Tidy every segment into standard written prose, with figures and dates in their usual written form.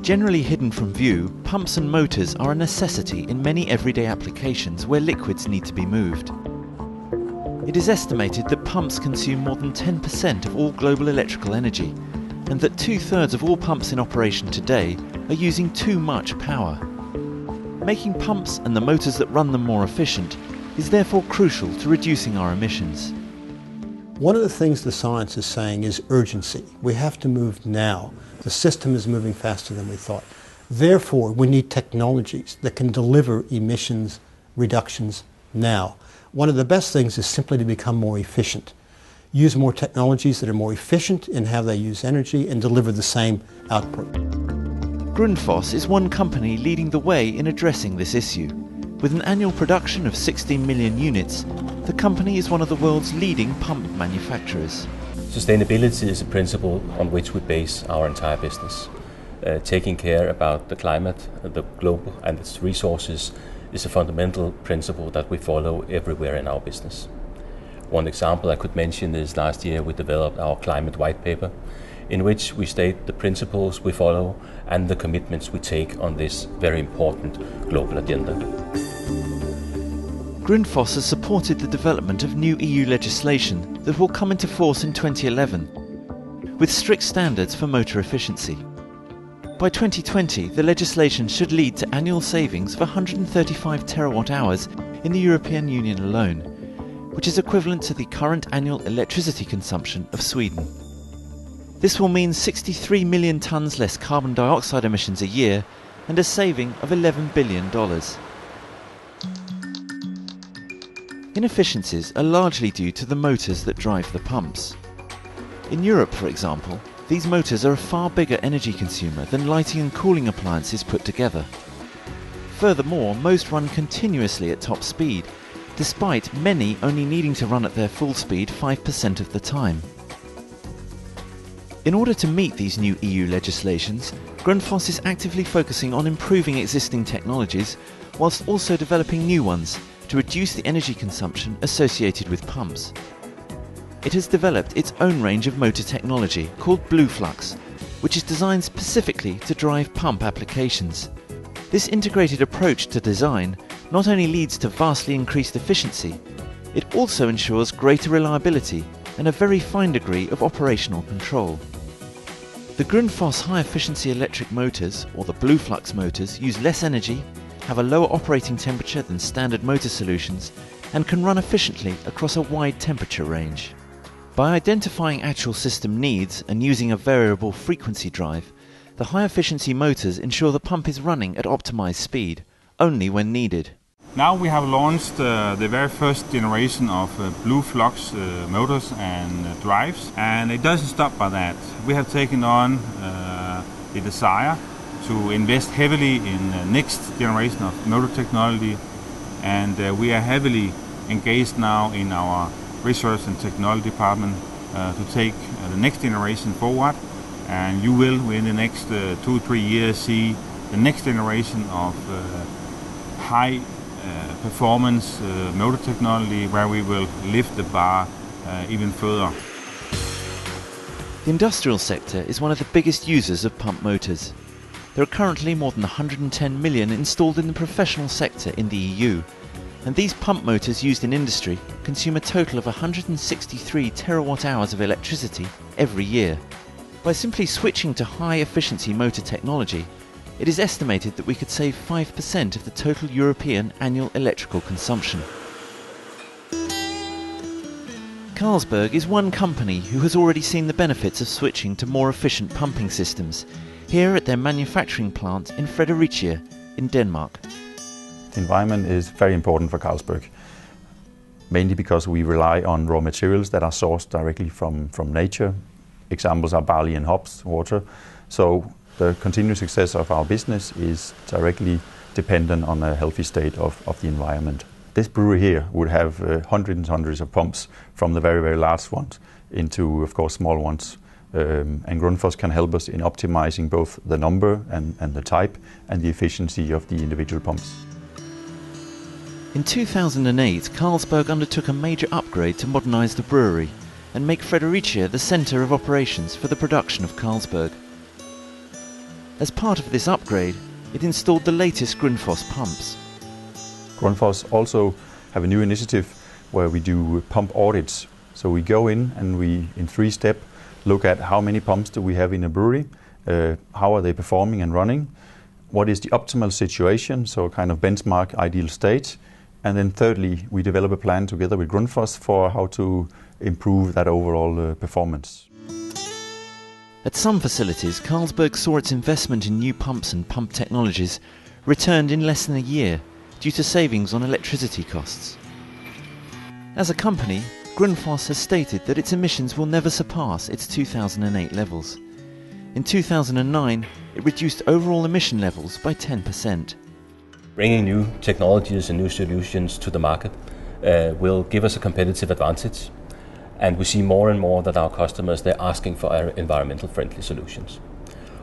Generally hidden from view, pumps and motors are a necessity in many everyday applications where liquids need to be moved. It is estimated that pumps consume more than 10% of all global electrical energy, and that 2/3 of all pumps in operation today are using too much power. Making pumps and the motors that run them more efficient is therefore crucial to reducing our emissions. One of the things the science is saying is urgency. We have to move now. The system is moving faster than we thought. Therefore, we need technologies that can deliver emissions reductions now. One of the best things is simply to become more efficient. Use more technologies that are more efficient in how they use energy and deliver the same output. Grundos is one company leading the way in addressing this issue. With an annual production of 16 million units, the company is one of the world's leading pump manufacturers. Sustainability is a principle on which we base our entire business. Taking care about the climate, the globe and its resources is a fundamental principle that we follow everywhere in our business. One example I could mention is last year we developed our climate white paper, in which we state the principles we follow and the commitments we take on this very important global agenda. Grundos has supported the development of new EU legislation that will come into force in 2011, with strict standards for motor efficiency. By 2020, the legislation should lead to annual savings of 135 terawatt-hours in the European Union alone, which is equivalent to the current annual electricity consumption of Sweden. This will mean 63 million tonnes less carbon dioxide emissions a year and a saving of $11 billion. Inefficiencies are largely due to the motors that drive the pumps. In Europe, for example, these motors are a far bigger energy consumer than lighting and cooling appliances put together. Furthermore, most run continuously at top speed, despite many only needing to run at their full speed 5% of the time. In order to meet these new EU legislations, Grundos is actively focusing on improving existing technologies whilst also developing new ones to reduce the energy consumption associated with pumps. It has developed its own range of motor technology called BlueFlux, which is designed specifically to drive pump applications. This integrated approach to design not only leads to vastly increased efficiency, it also ensures greater reliability and a very fine degree of operational control. The Grundos high-efficiency electric motors, or the BlueFlux motors, use less energy, have a lower operating temperature than standard motor solutions, and can run efficiently across a wide temperature range. By identifying actual system needs and using a variable frequency drive, the high-efficiency motors ensure the pump is running at optimized speed, only when needed. Now we have launched the very first generation of BlueFlux motors and drives, and it doesn't stop by that. We have taken on the desire to invest heavily in the next generation of motor technology, and we are heavily engaged now in our research and technology department to take the next generation forward, and you will in the next 2-3 years see the next generation of high performance motor technology where we will lift the bar even further. The industrial sector is one of the biggest users of pump motors. There are currently more than 110 million installed in the professional sector in the EU, and these pump motors used in industry consume a total of 163 terawatt-hours of electricity every year. By simply switching to high-efficiency motor technology, it is estimated that we could save 5% of the total European annual electrical consumption. Carlsberg is one company who has already seen the benefits of switching to more efficient pumping systems, here at their manufacturing plant in Fredericia in Denmark. The environment is very important for Carlsberg, mainly because we rely on raw materials that are sourced directly from nature. Examples are barley and hops, water. So the continued success of our business is directly dependent on a healthy state of the environment. This brewery here would have hundreds and hundreds of pumps, from the very, very large ones into, of course, small ones. And Grundos can help us in optimizing both the number and the type and the efficiency of the individual pumps. In 2008, Carlsberg undertook a major upgrade to modernize the brewery and make Fredericia the center of operations for the production of Carlsberg. As part of this upgrade, it installed the latest Grundos pumps. Grundos also have a new initiative where we do pump audits. So we go in and we, in 3 steps, look at how many pumps do we have in a brewery, how are they performing and running, what is the optimal situation, so kind of benchmark ideal state, and then thirdly, we develop a plan together with Grundos for how to improve that overall performance. At some facilities, Carlsberg saw its investment in new pumps and pump technologies returned in less than a year due to savings on electricity costs. As a company, Grundos has stated that its emissions will never surpass its 2008 levels. In 2009, it reduced overall emission levels by 10%. Bringing new technologies and new solutions to the market will give us a competitive advantage. And we see more and more that our customers, they're asking for environmental friendly solutions.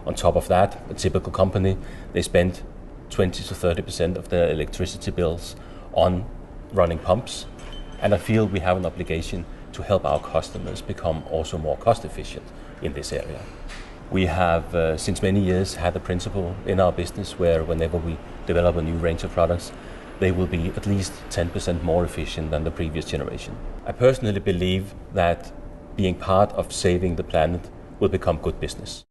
On top of that, a typical company, they spend 20 to 30% of their electricity bills on running pumps. And I feel we have an obligation to help our customers become also more cost efficient in this area. We have, since many years, had a principle in our business where whenever we develop a new range of products, they will be at least 10% more efficient than the previous generation. I personally believe that being part of saving the planet will become good business.